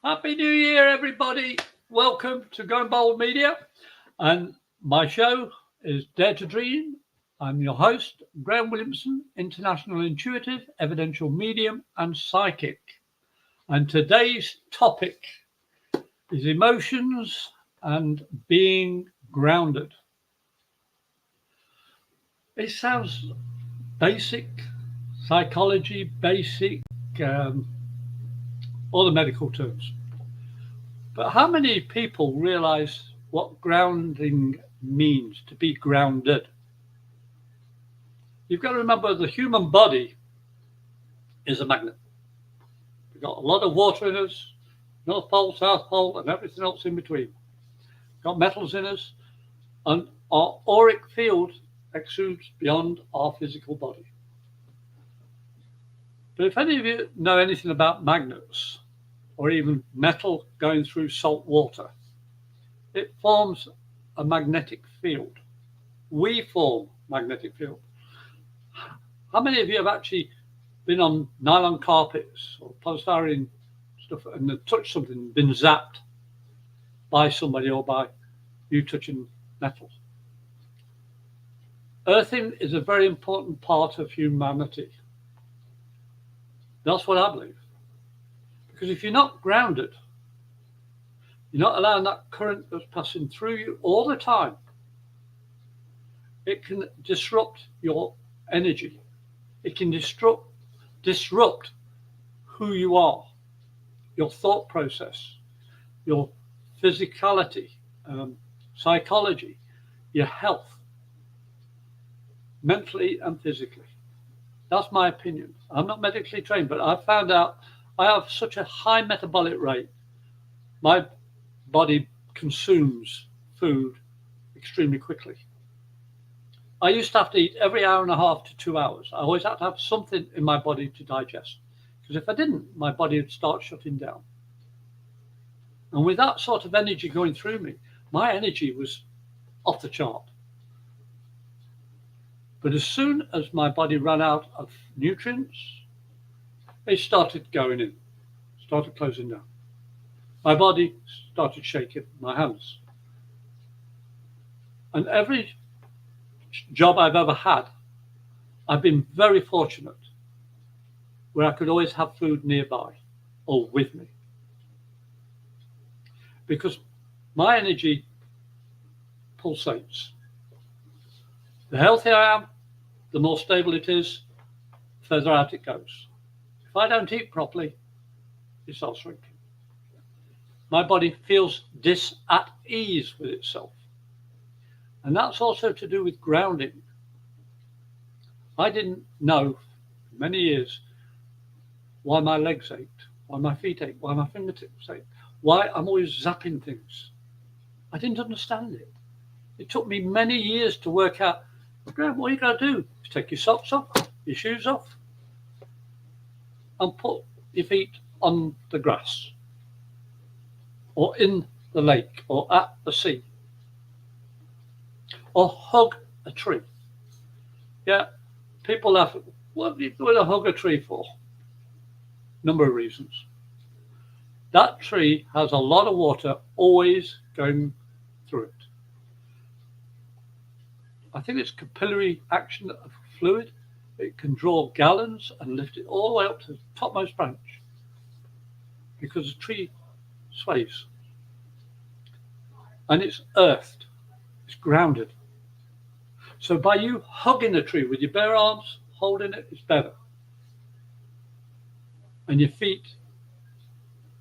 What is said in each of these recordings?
Happy New Year, everybody. Welcome to Going Bold Media. And my show is Dare to Dream. I'm your host, Graham Williamson, International Intuitive, Evidential Medium and Psychic. And today's topic is emotions and being grounded. It sounds basic, psychology, basic, all the medical terms. But how many people realize what grounding means, to be grounded? You've got to remember the human body is a magnet. We've got a lot of water in us, North Pole, South Pole, and everything else in between. We've got metals in us, and our auric field exudes beyond our physical body. But if any of you know anything about magnets, or even metal going through salt water, it forms a magnetic field. We form magnetic field. How many of you have actually been on nylon carpets or polystyrene stuff and have touched something and been zapped by somebody or by you touching metal? Earthing is a very important part of humanity. That's what I believe. Because if you're not grounded, you're not allowing that current that's passing through you all the time, it can disrupt your energy. It can disrupt who you are, your thought process, your physicality, psychology, your health, mentally and physically. That's my opinion. I'm not medically trained, but I've found out I have such a high metabolic rate. My body consumes food extremely quickly. I used to have to eat every hour and a half to 2 hours. I always had to have something in my body to digest, because if I didn't, my body would start shutting down. And with that sort of energy going through me, my energy was off the chart. But as soon as my body ran out of nutrients, it started going in, started closing down. My body started shaking, my hands. And every job I've ever had, I've been very fortunate where I could always have food nearby or with me. Because my energy pulsates. The healthier I am, the more stable it is, the further out it goes. If I don't eat properly, it starts shrinking. My body feels at ease with itself. And that's also to do with grounding. I didn't know for many years why my legs ached, why my feet ached, why my fingertips ached, why I'm always zapping things. I didn't understand it. It took me many years to work out, Graham, what are you going to do? You take your socks off, your shoes off, and put your feet on the grass or in the lake or at the sea, or hug a tree. Yeah, people laugh. What are you going to hug a tree for? Number of reasons. That tree has a lot of water always going through it. I think it's capillary action of fluid. It can draw gallons and lift it all the way up to the topmost branch because the tree sways. And it's earthed, it's grounded. So by you hugging a tree with your bare arms, holding it, it's better. And your feet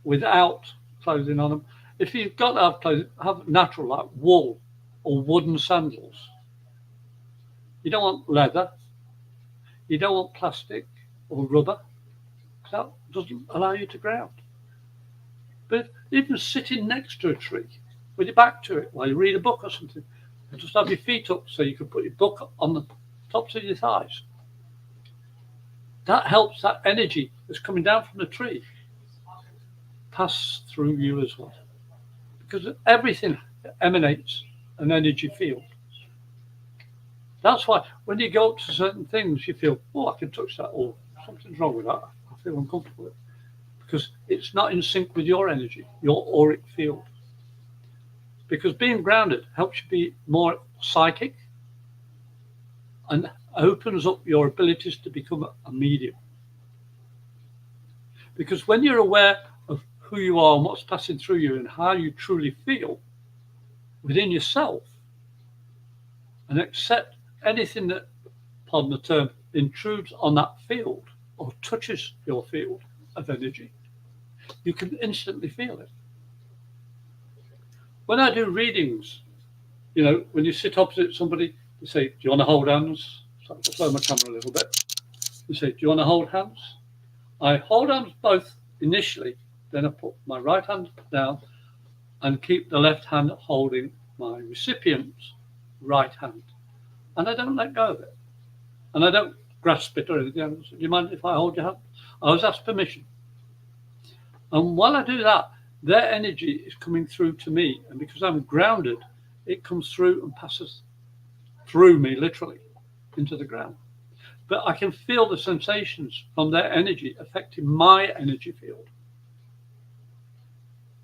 without clothing on them. If you've got to have clothing, have natural, like wool or wooden sandals. You don't want leather. You don't want plastic or rubber. That doesn't allow you to ground. But even sitting next to a tree with your back to it while you read a book or something, and just have your feet up so you can put your book on the tops of your thighs. That helps that energy that's coming down from the tree pass through you as well. Because everything emanates an energy field. That's why when you go up to certain things, you feel, oh, I can touch that, or something's wrong with that. I feel uncomfortable. because it's not in sync with your energy, your auric field. Because being grounded helps you be more psychic and opens up your abilities to become a medium. Because when you're aware of who you are and what's passing through you and how you truly feel within yourself, and accept anything that, pardon the term, intrudes on that field or touches your field of energy, you can instantly feel it. When I do readings, when you sit opposite somebody, you say, do you want to hold hands? So I'll slow my camera a little bit. You say, do you want to hold hands? I hold hands both initially, then I put my right hand down and keep the left hand holding my recipient's right hand. And I don't let go of it. And I don't grasp it or anything. Do you mind if I hold your hand? I always ask permission. And while I do that, their energy is coming through to me. And because I'm grounded, it comes through and passes through me, literally, into the ground. But I can feel the sensations from their energy affecting my energy field.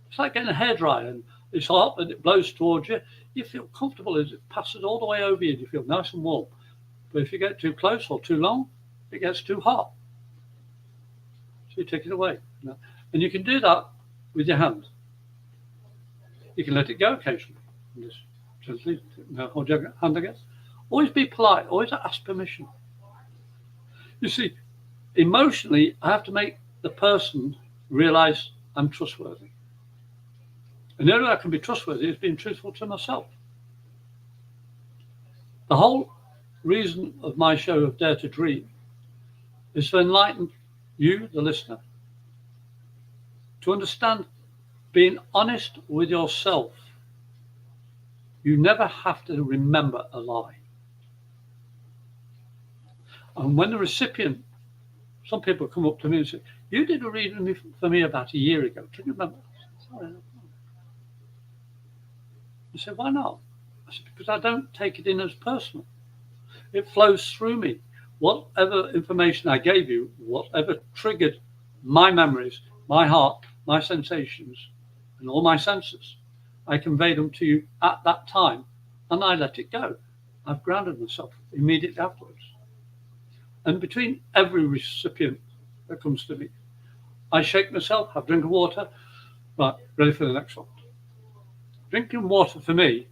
It's like getting a hairdryer and it's hot and it blows towards you. You feel comfortable as it passes all the way over you. You feel nice and warm. But if you get too close or too long, it gets too hot. So you take it away. And you can do that with your hand. You can let it go occasionally. And just gently hold your hand again. Always be polite. Always ask permission. You see, emotionally, I have to make the person realize I'm trustworthy. And the only way I can be trustworthy is being truthful to myself. The whole reason of my show of Dare to Dream is to enlighten you, the listener, to understand being honest with yourself. You never have to remember a lie. And when the recipient, some people come up to me and say, you did a reading for me about a year ago. Can you remember? Sorry. I said, why not? I said, because I don't take it in as personal. It flows through me. Whatever information I gave you, whatever triggered my memories, my heart, my sensations, and all my senses, I conveyed them to you at that time, and I let it go. I've grounded myself immediately afterwards. And between every recipient that comes to me, I shake myself, have a drink of water, right, ready for the next one. Drinking water for me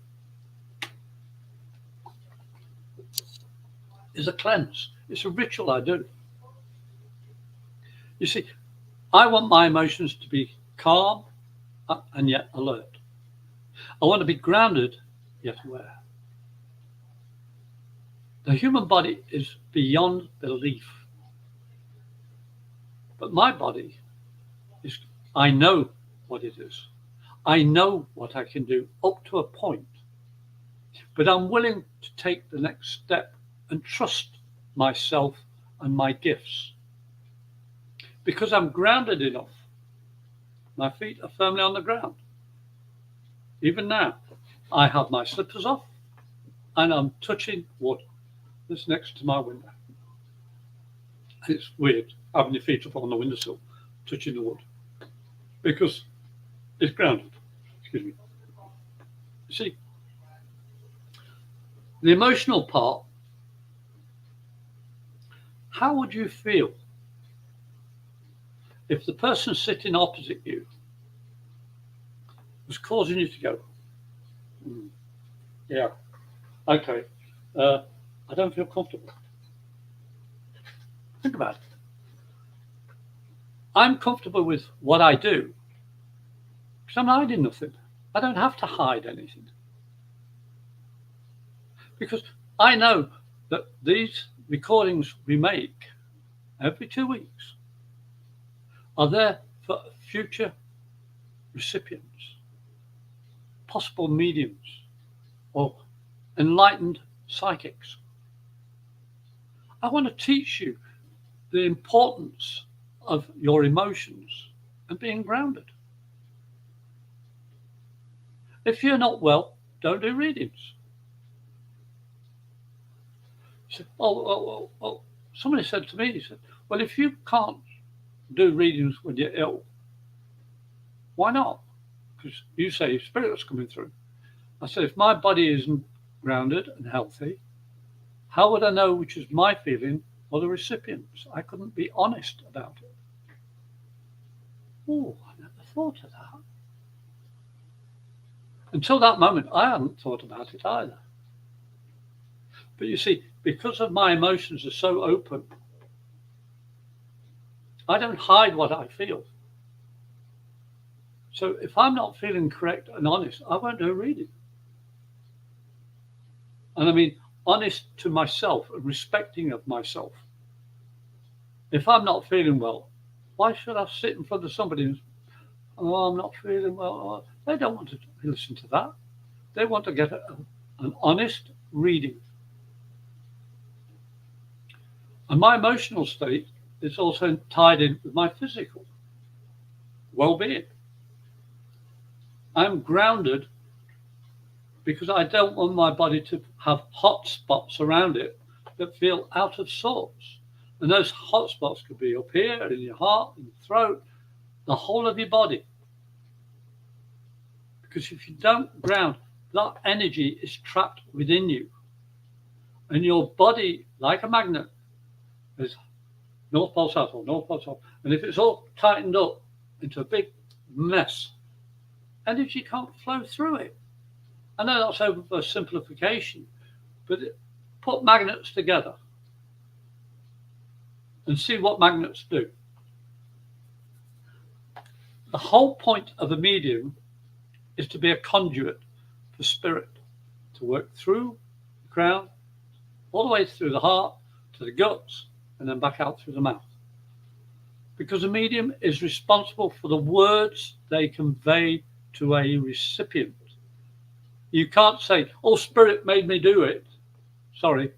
is a cleanse. It's a ritual I do. You see, I want my emotions to be calm and yet alert. I want to be grounded yet aware. The human body is beyond belief. But my body is, I know what it is. I know what I can do up to a point. But I'm willing to take the next step and trust myself and my gifts. Because I'm grounded enough. My feet are firmly on the ground. Even now, I have my slippers off and I'm touching wood. This next to my window. It's weird having your feet up on the windowsill, touching the wood. Because it's grounded. Excuse me. You see, the emotional part, how would you feel if the person sitting opposite you was causing you to go, yeah, okay, I don't feel comfortable. Think about it. I'm comfortable with what I do because I'm hiding nothing. I don't have to hide anything. Because I know that these recordings we make every 2 weeks are there for future recipients, possible mediums, or enlightened psychics. I want to teach you the importance of your emotions and being grounded. If you're not well, don't do readings. So, somebody said to me, he said, well, if you can't do readings when you're ill, Why not? Because you say spirit's coming through. I said, if my body isn't grounded and healthy, how would I know which is my feeling or the recipient's? I couldn't be honest about it. Oh, I never thought of that. Until that moment, I hadn't thought about it either. But you see, because of my emotions are so open, I don't hide what I feel. So if I'm not feeling correct and honest, I won't do a reading. And I mean, honest to myself and respecting of myself. If I'm not feeling well, why should I sit in front of somebody and, oh, I'm not feeling well? They don't want to listen to that. They want to get an honest reading. And my emotional state is also tied in with my physical well-being. I'm grounded because I don't want my body to have hot spots around it that feel out of sorts. And those hot spots could be up here, in your heart, in your throat, the whole of your body. Because if you don't ground, that energy is trapped within you. And your body, like a magnet, is North Pole, South Pole, North Pole, South Pole. And if it's all tightened up into a big mess, energy can't flow through it. I know that's oversimplification, but put magnets together and see what magnets do. The whole point of a medium is to be a conduit for spirit, to work through the crown, all the way through the heart, to the guts, and then back out through the mouth. Because a medium is responsible for the words they convey to a recipient. You can't say, oh, spirit made me do it. Sorry.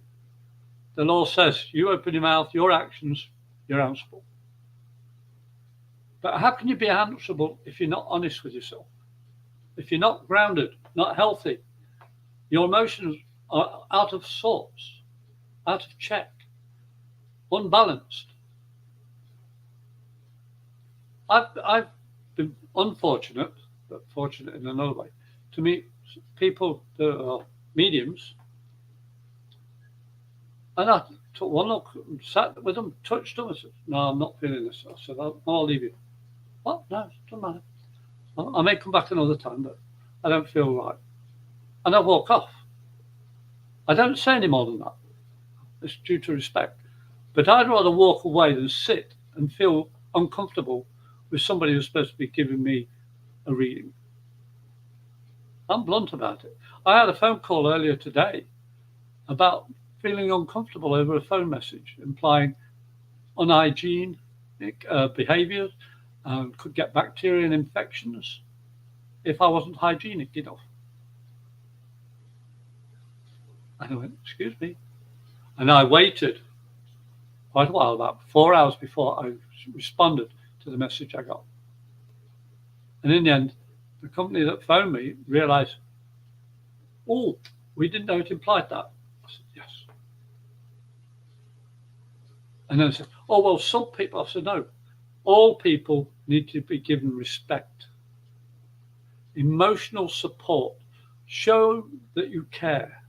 The law says you open your mouth, your actions, you're answerable. But how can you be answerable if you're not honest with yourself? If you're not grounded, not healthy, your emotions are out of sorts, out of check, unbalanced. I've been unfortunate, but fortunate in another way, to meet people that are mediums. And I took one look, sat with them, touched them, and said, no, I'm not feeling this. I said, I'll leave you. What? No, it doesn't matter. I may come back another time, but I don't feel right. And I walk off. I don't say any more than that. It's due to respect. But I'd rather walk away than sit and feel uncomfortable with somebody who's supposed to be giving me a reading. I'm blunt about it. I had a phone call earlier today about feeling uncomfortable over a phone message, implying unhygienic behaviours, could get bacteria and infections if I wasn't hygienic enough. And I went, excuse me. And I waited quite a while, about 4 hours before I responded to the message I got. And in the end, the company that phoned me realized, oh, we didn't know it implied that. I said, yes. And then I said, oh, well, some people, I said, no, all people need to be given respect, emotional support, show that you care.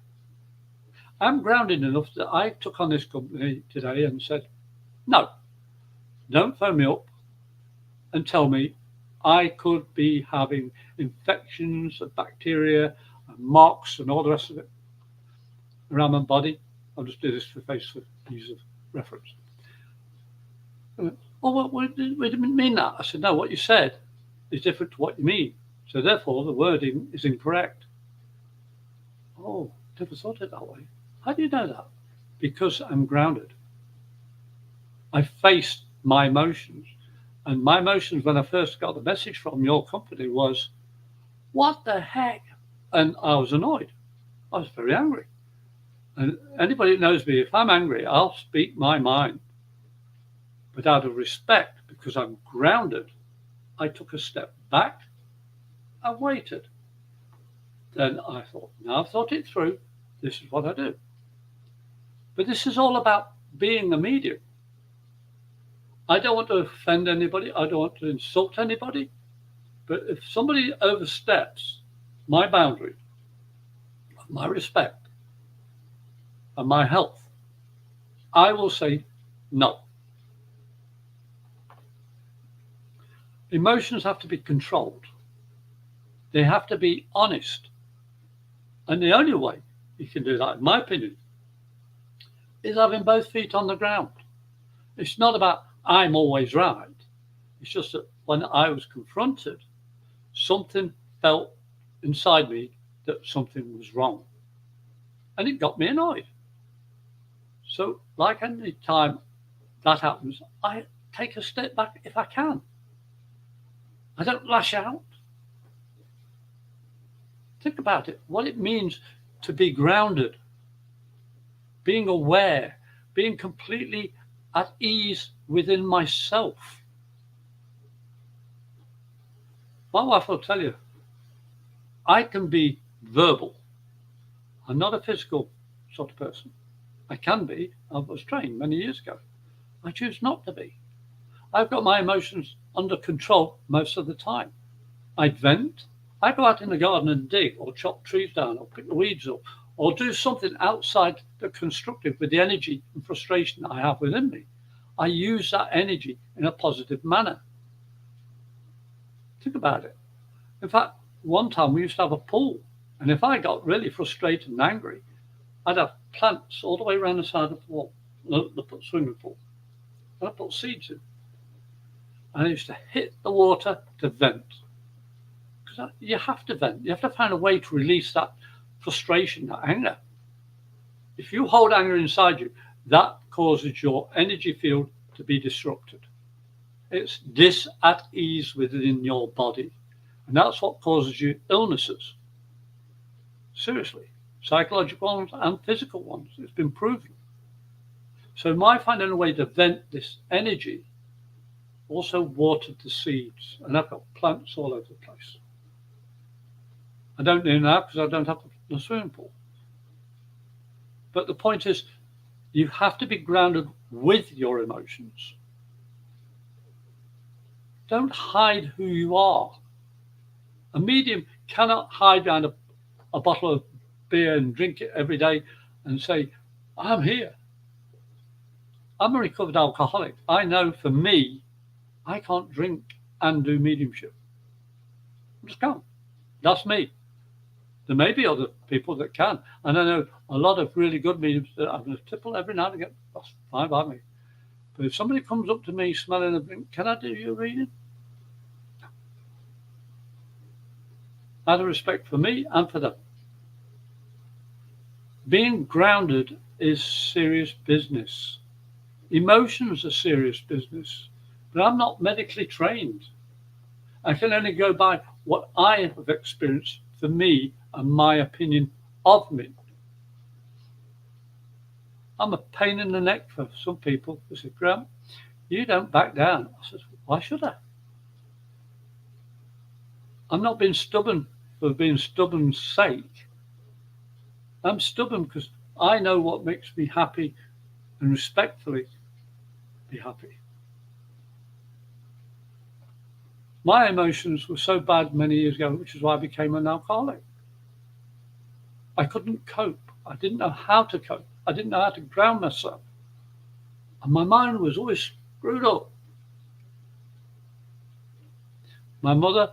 I'm grounded enough that I took on this company today and said, no, don't phone me up and tell me I could be having infections of bacteria and mocks and all the rest of it around my body. I'll just do this for ease of reference. Oh, well, we didn't mean that. I said, no, what you said is different to what you mean. So therefore, the wording is incorrect. Oh, never thought it that way. How do you know that? Because I'm grounded. I faced my emotions. And my emotions when I first got the message from your company was, what the heck? And I was annoyed. I was very angry. And anybody that knows me, if I'm angry, I'll speak my mind. But out of respect, because I'm grounded, I took a step back. I waited. Then I thought, now I've thought it through. This is what I do. But this is all about being a medium. I don't want to offend anybody. I don't want to insult anybody. But if somebody oversteps my boundary, my respect, and my health, I will say no. Emotions have to be controlled. They have to be honest. And the only way you can do that, in my opinion, is having both feet on the ground. It's not about I'm always right. It's just that when I was confronted, something felt inside me that something was wrong. And it got me annoyed. So, like any time that happens, I take a step back if I can. I don't lash out. Think about it, what it means to be grounded, being aware, being completely at ease within myself. My wife will tell you, I can be verbal. I'm not a physical sort of person. I can be. I was trained many years ago. I choose not to be. I've got my emotions under control most of the time. I vent. I go out in the garden and dig or chop trees down or pick the weeds up or do something outside the constructive with the energy and frustration I have within me. I use that energy in a positive manner. Think about it. In fact, one time we used to have a pool, and if I got really frustrated and angry, I'd have plants all the way around the side of the wall, the swimming pool, and I put seeds in. And I used to hit the water to vent. Because you have to vent. You have to find a way to release that frustration, that anger. If you hold anger inside you, that causes your energy field to be disrupted. It's dis at ease within your body. And that's what causes you illnesses. Seriously. Psychological ones and physical ones. It's been proven. So my finding a way to vent this energy also watered the seeds. And I've got plants all over the place. I don't do that because I don't have the swimming pool. But the point is, you have to be grounded with your emotions. Don't hide who you are. A medium cannot hide behind a bottle of beer and drink it every day and say, I'm here. I'm a recovered alcoholic. I know for me, I can't drink and do mediumship. I just can't. That's me. There may be other people that can. And I know a lot of really good mediums that I'm going to tipple every now and again. That's fine by me. But if somebody comes up to me smelling a drink, can I do your reading? Out of respect for me and for them. Being grounded is serious business. Emotions are serious business. But I'm not medically trained. I can only go by what I have experienced for me and my opinion of me. I'm a pain in the neck for some people. They say, Graham, you don't back down. I said, why should I? I'm not being stubborn for being stubborn's sake. I'm stubborn because I know what makes me happy and respectfully be happy. My emotions were so bad many years ago, which is why I became an alcoholic. I couldn't cope. I didn't know how to cope. I didn't know how to ground myself. And my mind was always screwed up. My mother,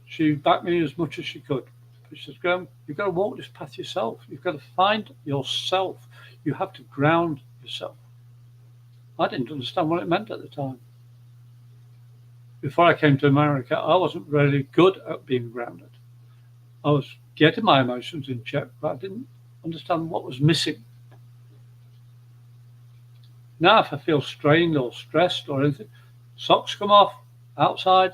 she backed me as much as she could. She says, Graham, you've got to walk this path yourself. You've got to find yourself. You have to ground yourself. I didn't understand what it meant at the time. Before I came to America, I wasn't really good at being grounded. I was getting my emotions in check, but I didn't understand what was missing. Now, if I feel strained or stressed or anything, socks come off, outside.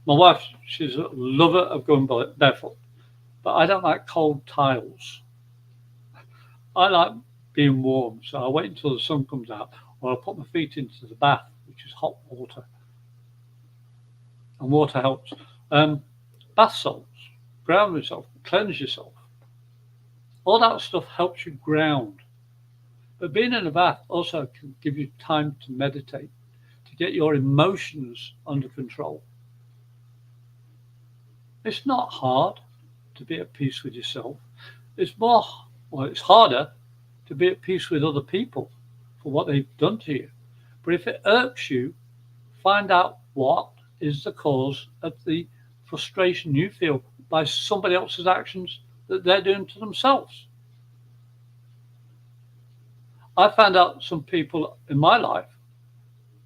My wife, she's a lover of going barefoot, but I don't like cold tiles. I like being warm, so I wait until the sun comes out, or I put my feet into the bath, which is hot water. And water helps. Bath salts, ground yourself, cleanse yourself. All that stuff helps you ground. But being in a bath also can give you time to meditate, to get your emotions under control. It's not hard to be at peace with yourself. It's it's harder to be at peace with other people for what they've done to you. But if it irks you, find out what is the cause of the frustration you feel by somebody else's actions that they're doing to themselves. I found out some people in my life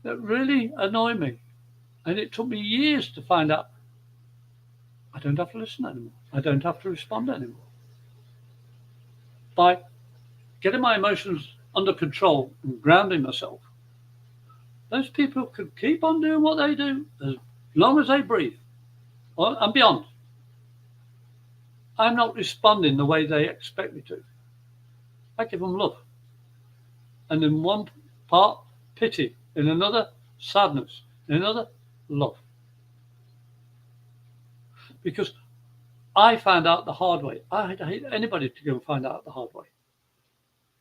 that really annoy me. And it took me years to find out I don't have to listen anymore. I don't have to respond anymore. By getting my emotions under control and grounding myself, those people can keep on doing what they do as long as they breathe and beyond. I'm not responding the way they expect me to. I give them love. And in one part, pity. In another, sadness. In another, love. Because I found out the hard way. I hate anybody to go and find out the hard way.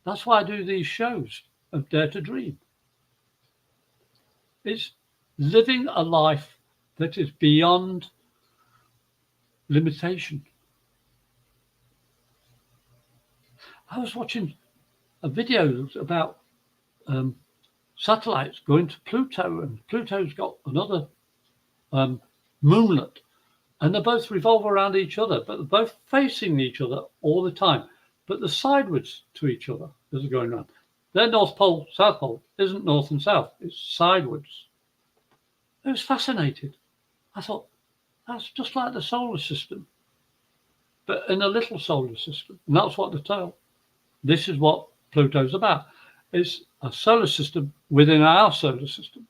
That's why I do these shows of Dare to Dream. It's living a life that is beyond limitation. I was watching a video about satellites going to Pluto, and Pluto's got another moonlet, and they both revolve around each other, but they're both facing each other all the time, but they're sideways to each other as they're going around. Their North Pole, South Pole isn't north and south, it's sideways. I was fascinated. I thought, that's just like the solar system, but in a little solar system. And that's what they tell. This is what Pluto's about. It's a solar system within our solar system.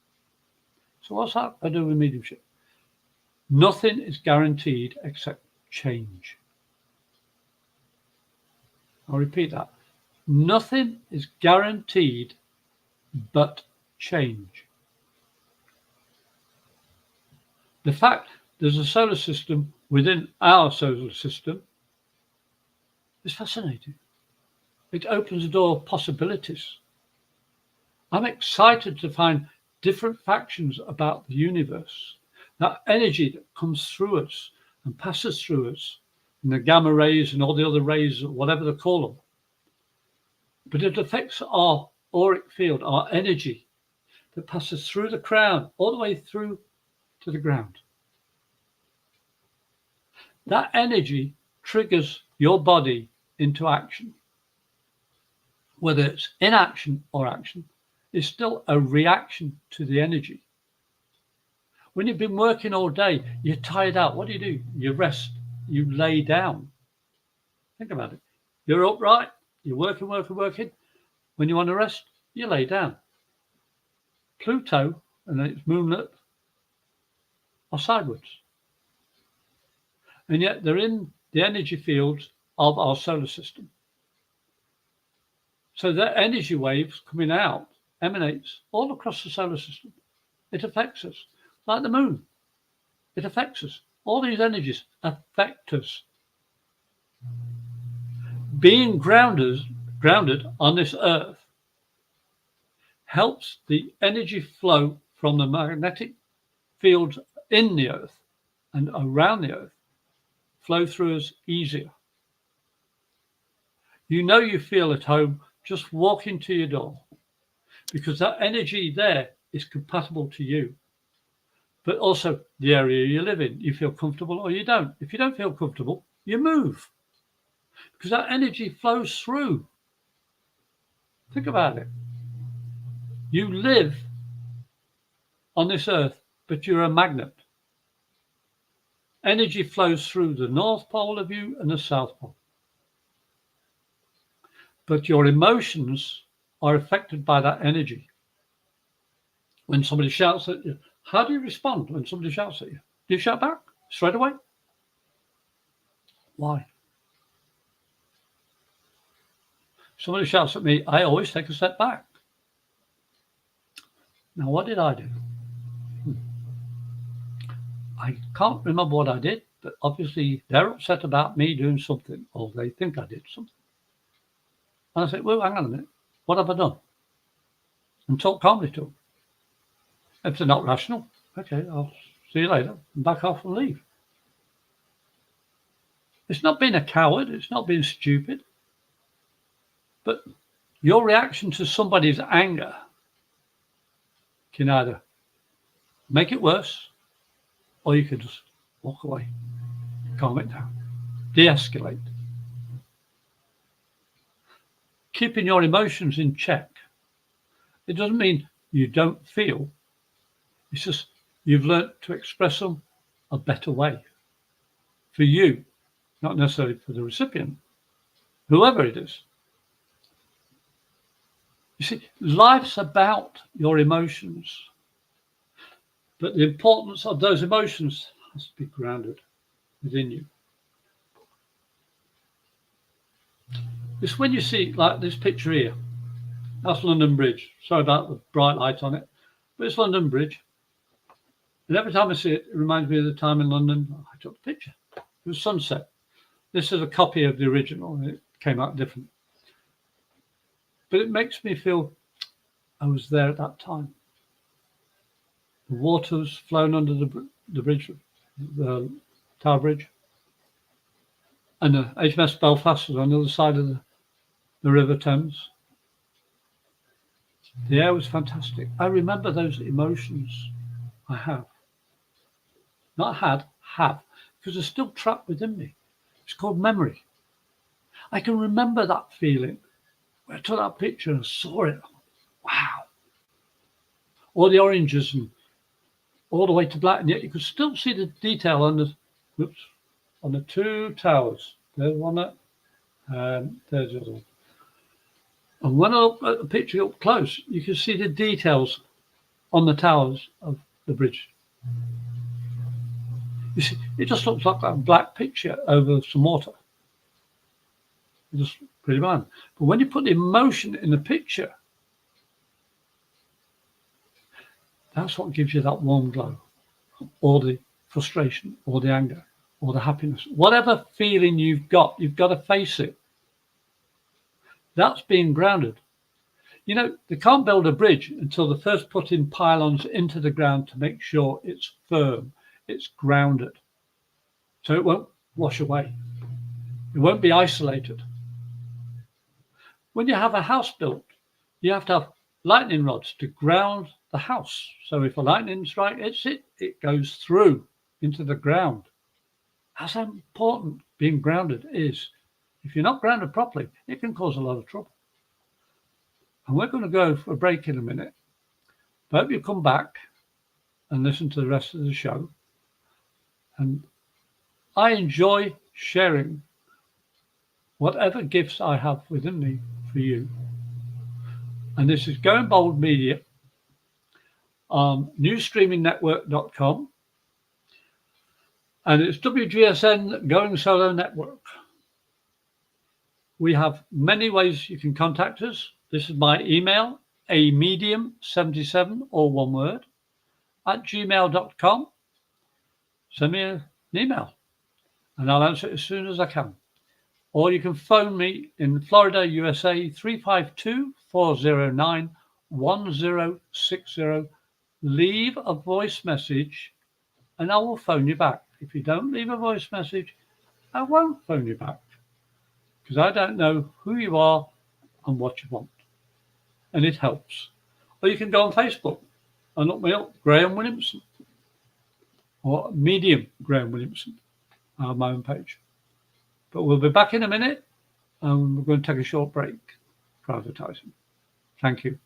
So what's that I do with mediumship? Nothing is guaranteed except change. I'll repeat that. Nothing is guaranteed but change. The fact there's a solar system within our solar system is fascinating. It opens the door of possibilities. I'm excited to find different factions about the universe, that energy that comes through us and passes through us, and the gamma rays and all the other rays, whatever they call them. But it affects our auric field, our energy that passes through the crown, all the way through to the ground. That energy triggers your body into action. Whether it's inaction or action, is still a reaction to the energy. When you've been working all day, you're tired out. What do? You rest. You lay down. Think about it. You're upright. You're working. When you want to rest, you lay down. Pluto and its moonlet are sideways. And yet they're in the energy fields of our solar system. So that energy waves coming out emanates all across the solar system. It affects us, like the moon. It affects us. All these energies affect us. Being grounded on this earth helps the energy flow from the magnetic fields in the earth and around the earth flow through us easier. You feel at home just walking to your door, because that energy there is compatible to you. But also the area you live in, you feel comfortable or you don't. If you don't feel comfortable, you move, because that energy flows through. Think about it. You live on this earth, but you're a magnet. Energy flows through the North Pole of you and the South Pole. But your emotions are affected by that energy. When somebody shouts at you, how do you respond when somebody shouts at you? Do you shout back straight away? Why? Somebody shouts at me, I always take a step back. Now, what did I do? I can't remember what I did, but obviously they're upset about me doing something, or they think I did something. And I said, well, hang on a minute. What have I done? And talk calmly to them. If they're not rational, okay, I'll see you later, and back off and leave. It's not being a coward. It's not being stupid. But your reaction to somebody's anger can either make it worse, or you can just walk away, calm it down, de-escalate. Keeping your emotions in check. It doesn't mean you don't feel. It's just you've learned to express them a better way for you, not necessarily for the recipient, whoever it is. You see, life's about your emotions, but the importance of those emotions has to be grounded within you. It's when you see, like this picture here, that's London Bridge. Sorry about the bright light on it, but it's London Bridge. And every time I see it, it reminds me of the time in London I took the picture. It was sunset. This is a copy of the original, and it came out different. But it makes me feel I was there at that time. The water was flowing under the bridge, the Tower Bridge. And the HMS Belfast was on the other side of the River Thames. The air was fantastic. I remember those emotions I have. Not had, have, because they're still trapped within me. It's called memory. I can remember that feeling. When I took that picture and saw it, wow. All the oranges and all the way to black, and yet you could still see the detail on the two towers. There's one there, and there's the other one. And when I look at the picture up close, you can see the details on the towers of the bridge. You see, it just looks like that black picture over some water. It's just pretty bland. But when you put the emotion in the picture, that's what gives you that warm glow, or the frustration, or the anger, or the happiness. Whatever feeling you've got to face it. That's being grounded. You know, they can't build a bridge until they first put in pylons into the ground to make sure it's firm, it's grounded, so it won't wash away. It won't be isolated. When you have a house built, you have to have lightning rods to ground the house. So if a lightning strike hits it, it goes through into the ground. That's how important being grounded is. If you're not grounded properly, it can cause a lot of trouble. And we're going to go for a break in a minute. I hope you come back and listen to the rest of the show. And I enjoy sharing whatever gifts I have within me for you. And this is Going Bold Media on newsstreamingnetwork.com. And it's WGSN Going Solo Network. We have many ways you can contact us. This is my email, amedium77, all one word, @gmail.com. Send me an email and I'll answer it as soon as I can. Or you can phone me in Florida, USA, 352-409-1060. Leave a voice message and I will phone you back. If you don't leave a voice message, I won't phone you back, because I don't know who you are and what you want. And it helps. Or you can go on Facebook and look me up, Graham Williamson, or Medium Graham Williamson. I have my own page. But we'll be back in a minute, and we're going to take a short break for advertising. Thank you.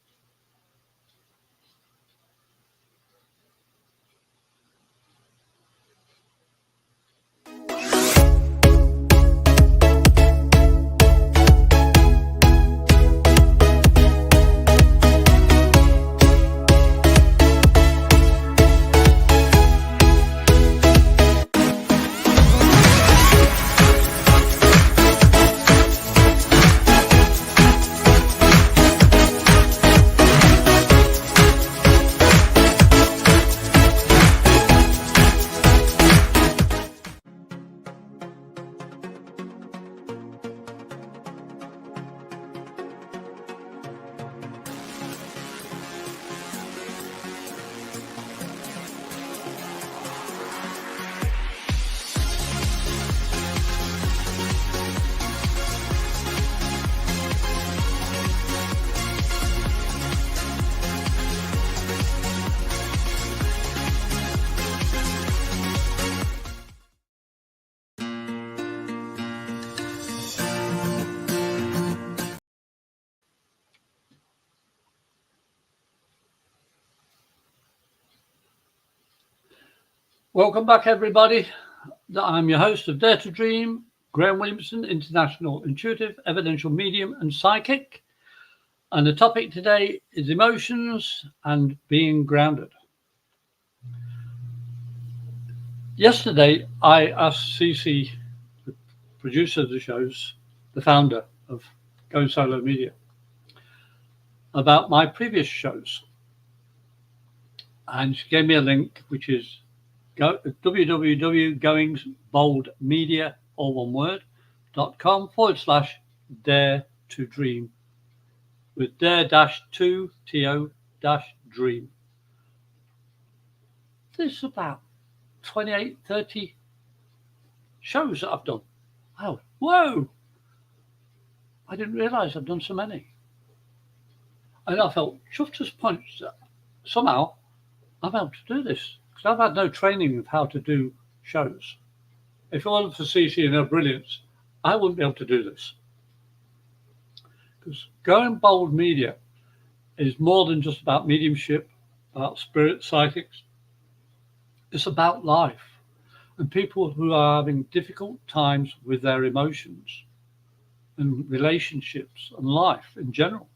Welcome back, everybody. I'm your host of Dare to Dream, Graham Williamson, international intuitive, evidential medium, and psychic. And the topic today is emotions and being grounded. Yesterday, I asked Cece, the producer of the shows, the founder of Going Solo Media, about my previous shows. And she gave me a link, which is www.goingsboldmedia, all one word, .com/dare to dream, with dare-2to-dream. There's about 28, 30 shows that I've done. Oh, whoa! I didn't realise I'd done so many. And I felt chuffed as punch that somehow I'm able to do this, because I've had no training of how to do shows. If it wasn't for CC and her brilliance, I wouldn't be able to do this. Because Going Bold Media is more than just about mediumship, about spirit, psychics. It's about life and people who are having difficult times with their emotions and relationships and life in general.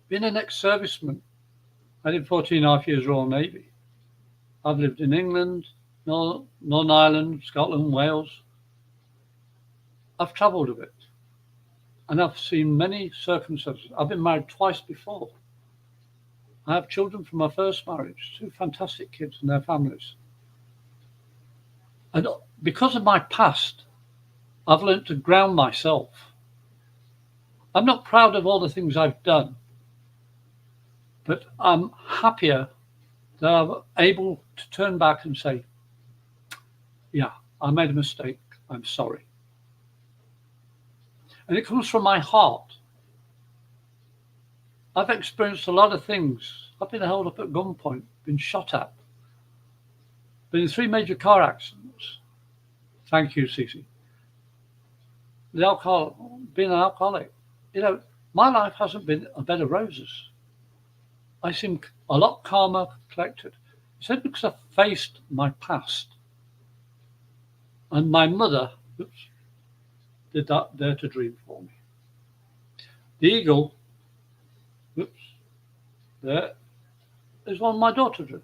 Being an ex-serviceman, I did 14.5 years Royal Navy. I've lived in England, Northern Ireland, Scotland, Wales. I've travelled a bit. And I've seen many circumstances. I've been married twice before. I have children from my first marriage, 2 fantastic kids and their families. And because of my past, I've learned to ground myself. I'm not proud of all the things I've done, but I'm happier that I'm able to turn back and say, yeah, I made a mistake. I'm sorry. And it comes from my heart. I've experienced a lot of things. I've been held up at gunpoint, been shot at, been in 3 major car accidents. Thank you, Cece. Being an alcoholic. My life hasn't been a bed of roses. I seem a lot calmer, collected. It's only because I've faced my past. And my mother did that Dare to Dream for me. The eagle, there is one my daughter drew.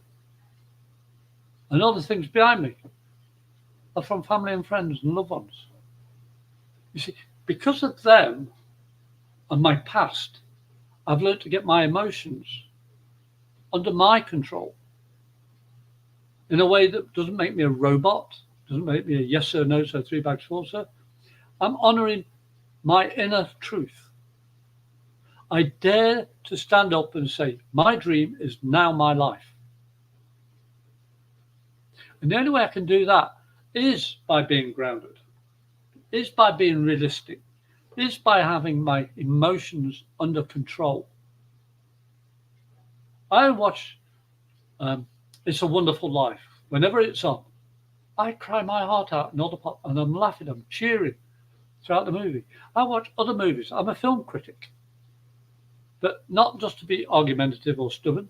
And all the things behind me are from family and friends and loved ones. You see, because of them and my past, I've learned to get my emotions under my control in a way that doesn't make me a robot, doesn't make me a yes sir, no sir, 3 bags full sir. I'm honouring my inner truth. I dare to stand up and say, my dream is now my life. And the only way I can do that is by being grounded, is by being realistic, is by having my emotions under control. I watch It's a Wonderful Life. Whenever it's on, I cry my heart out in all the pop, and I'm laughing, I'm cheering throughout the movie. I watch other movies. I'm a film critic, but not just to be argumentative or stubborn.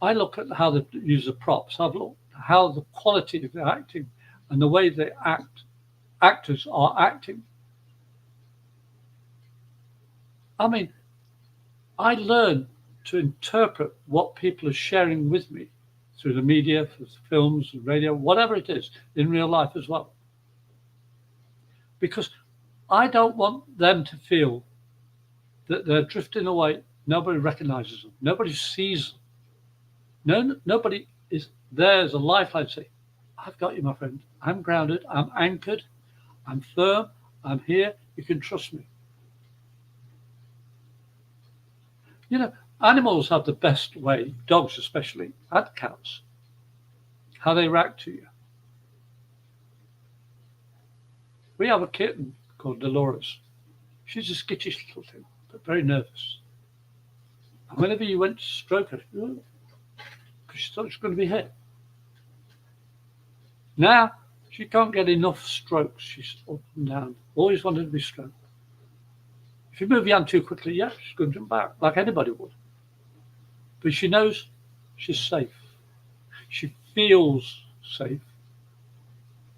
I look at how they use the props. I've looked at how the quality of the acting and the way they actors are acting. I mean, I learn to interpret what people are sharing with me through the media, through films, radio, whatever it is, in real life as well. Because I don't want them to feel that they're drifting away. Nobody recognizes them. Nobody sees them. Nobody is there as a lifeline to say, I've got you, my friend. I'm grounded. I'm anchored. I'm firm. I'm here. You can trust me. Animals have the best way, dogs especially, and cats, how they react to you. We have a kitten called Dolores. She's a skittish little thing, but very nervous. And whenever you went to stroke her, because she thought she was going to be hit. Now, she can't get enough strokes. She's up and down, always wanted to be stroked. If you move your hand too quickly, yeah, she's going to jump back, like anybody would. But she knows she's safe. She feels safe,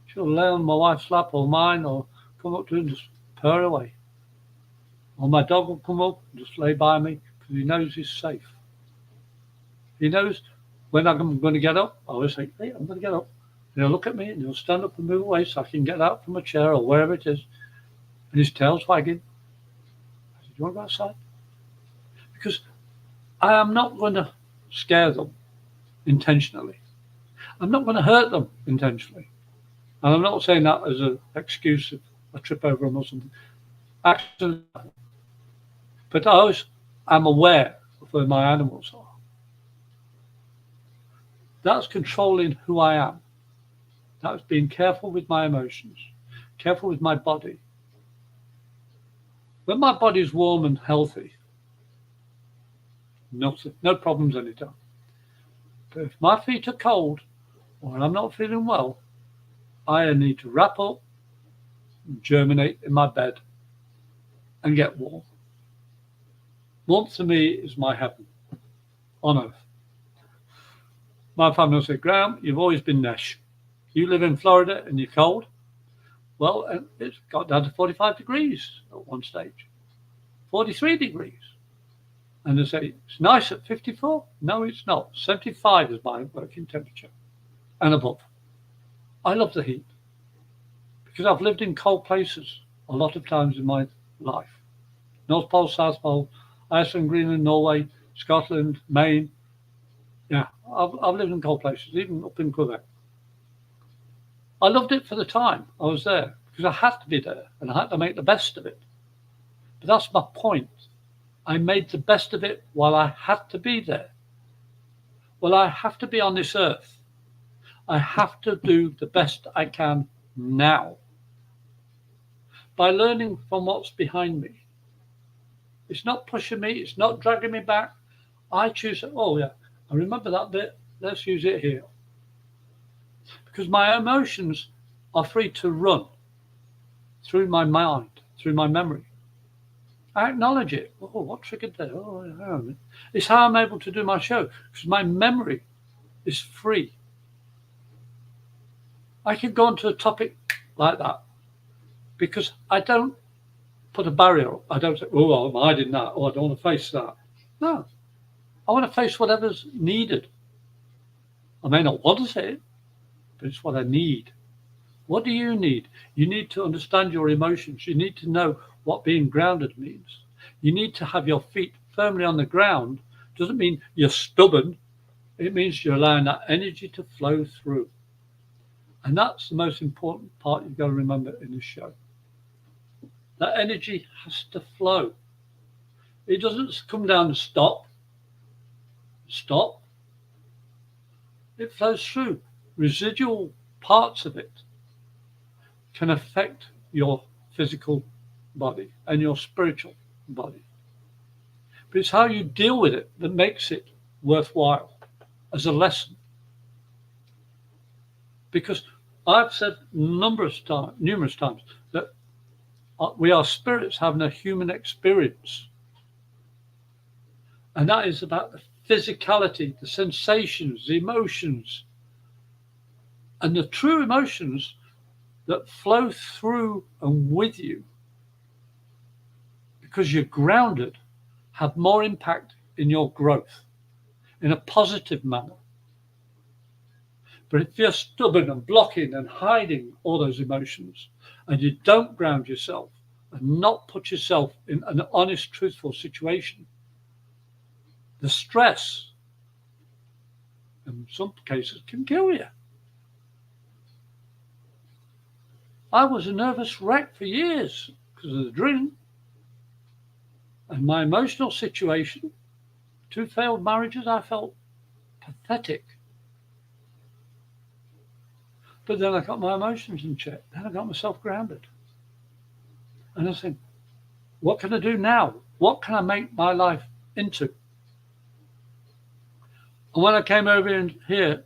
she'll lay on my wife's lap or mine, or come up to her and just purr away. Or my dog will come up and just lay by me because he knows he's safe. He knows when I'm going to get up. I always say, hey, I'm going to get up. And he'll look at me and he'll stand up and move away so I can get out from a chair or wherever it is. And his tail's wagging. I said, do you want to go outside? Because I am not going to scare them intentionally. I'm not going to hurt them intentionally. And I'm not saying that as an excuse if I trip over them or something. Accident. But I'm aware of where my animals are. That's controlling who I am. That's being careful with my emotions, careful with my body. When my body's warm and healthy, no problems anytime. But if my feet are cold or I'm not feeling well, I need to wrap up, germinate in my bed, and get warm. Warmth to me is my heaven on earth. My family will say, Graham, you've always been Nesh. You live in Florida and you're cold. Well, it's got down to 45 degrees at one stage, 43 degrees. And they say, it's nice at 54. No, it's not. 75 is my working temperature and above. I love the heat because I've lived in cold places a lot of times in my life. North Pole, South Pole, Iceland, Greenland, Norway, Scotland, Maine. Yeah, I've lived in cold places, even up in Quebec. I loved it for the time I was there because I had to be there and I had to make the best of it. But that's my point. I made the best of it while I had to be there. Well, I have to be on this earth. I have to do the best I can now by learning from what's behind me. It's not pushing me. It's not dragging me back. I choose, oh yeah, I remember that bit. Let's use it here. Because my emotions are free to run through my mind, through my memory. I acknowledge it. Oh, what triggered there? Oh, yeah. It's how I'm able to do my show because my memory is free. I can go onto a topic like that because I don't put a barrier up. I don't say, oh, I'm hiding that. Oh, I don't want to face that. No, I want to face whatever's needed. I may not want to say it, but it's what I need. What do you need? You need to understand your emotions. You need to know what being grounded means. You need to have your feet firmly on the ground. Doesn't mean you're stubborn. It means you're allowing that energy to flow through. And that's the most important part you've got to remember in this show. That energy has to flow. It doesn't come down and stop. Stop. It flows through. Residual parts of it can affect your physical body and your spiritual body. But it's how you deal with it that makes it worthwhile as a lesson. Because I've said numerous times that we are spirits having a human experience. And that is about the physicality, the sensations, the emotions, and the true emotions that flow through and with you because you're grounded have more impact in your growth in a positive manner. But if you're stubborn and blocking and hiding all those emotions and you don't ground yourself and not put yourself in an honest, truthful situation, the stress in some cases can kill you. I was a nervous wreck for years because of the drink and my emotional situation. 2 failed marriages, I felt pathetic. But then I got my emotions in check. Then I got myself grounded. And I think, what can I do now? What can I make my life into? And when I came over in here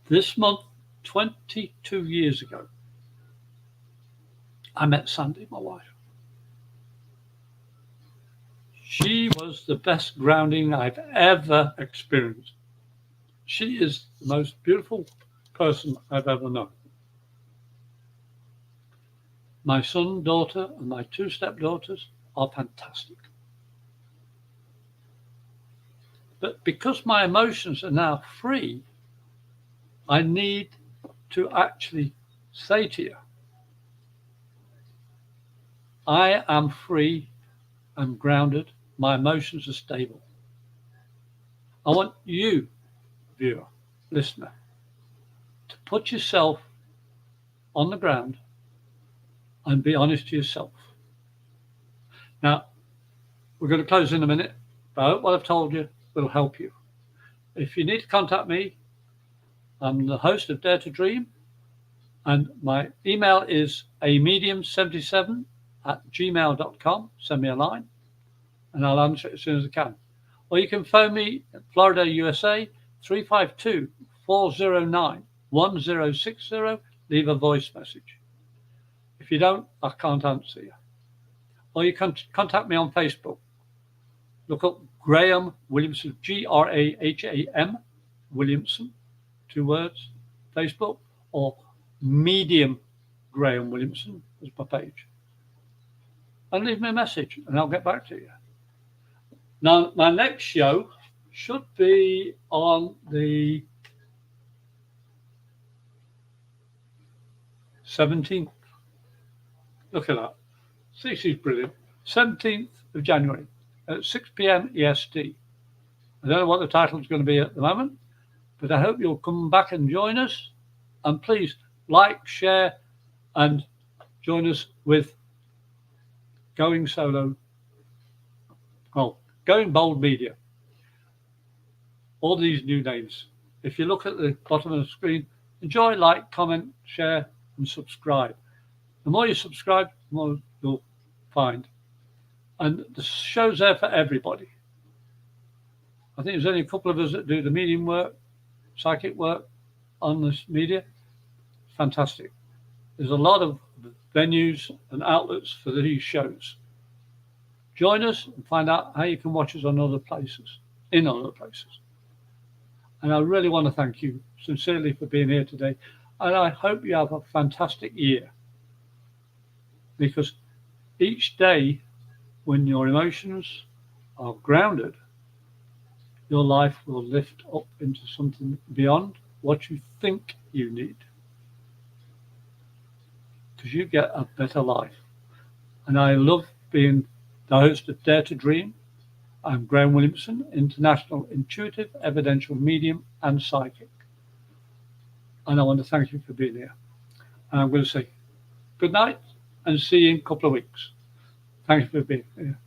this month, 22 years ago, I met Sandy, my wife. She was the best grounding I've ever experienced. She is the most beautiful person I've ever known. My son, daughter, and my two stepdaughters are fantastic. But because my emotions are now free, I need to actually say to you, I am free, I'm grounded, my emotions are stable. I want you, viewer, listener, to put yourself on the ground and be honest to yourself. Now, we're going to close in a minute, but I hope what I've told you will help you. If you need to contact me, I'm the host of Dare to Dream, and my email is amedium77@gmail.com. Send me a line, and I'll answer it as soon as I can. Or you can phone me at Florida, USA, 352-409-1060. Leave a voice message. If you don't, I can't answer you. Or you can contact me on Facebook. Look up Graham Williamson, Graham Williamson, 2 words, Facebook, or Medium Graham Williamson is my page. And leave me a message and I'll get back to you. Now, my next show should be on the 17th. Look at that. This is brilliant. 17th of January at 6 p.m. EST. I don't know what the title is going to be at the moment, but I hope you'll come back and join us. And please like, share, and join us with Going Solo. Well, Going Bold Media. All these new names. If you look at the bottom of the screen, enjoy, like, comment, share, and subscribe. The more you subscribe, the more you'll find. And the show's there for everybody. I think there's only a couple of us that do the medium work, psychic work on this media. Fantastic. There's a lot of venues and outlets for these shows. Join us and find out how you can watch us on other places, in other places. And I really want to thank you sincerely for being here today. And I hope you have a fantastic year. Because each day when your emotions are grounded, your life will lift up into something beyond what you think you need. Because you get a better life. And I love being the host of Dare to Dream. I'm Graham Williamson, International Intuitive, Evidential Medium, and Psychic. And I want to thank you for being here. And I'm going to say good night and see you in a couple of weeks. Thank you for being here.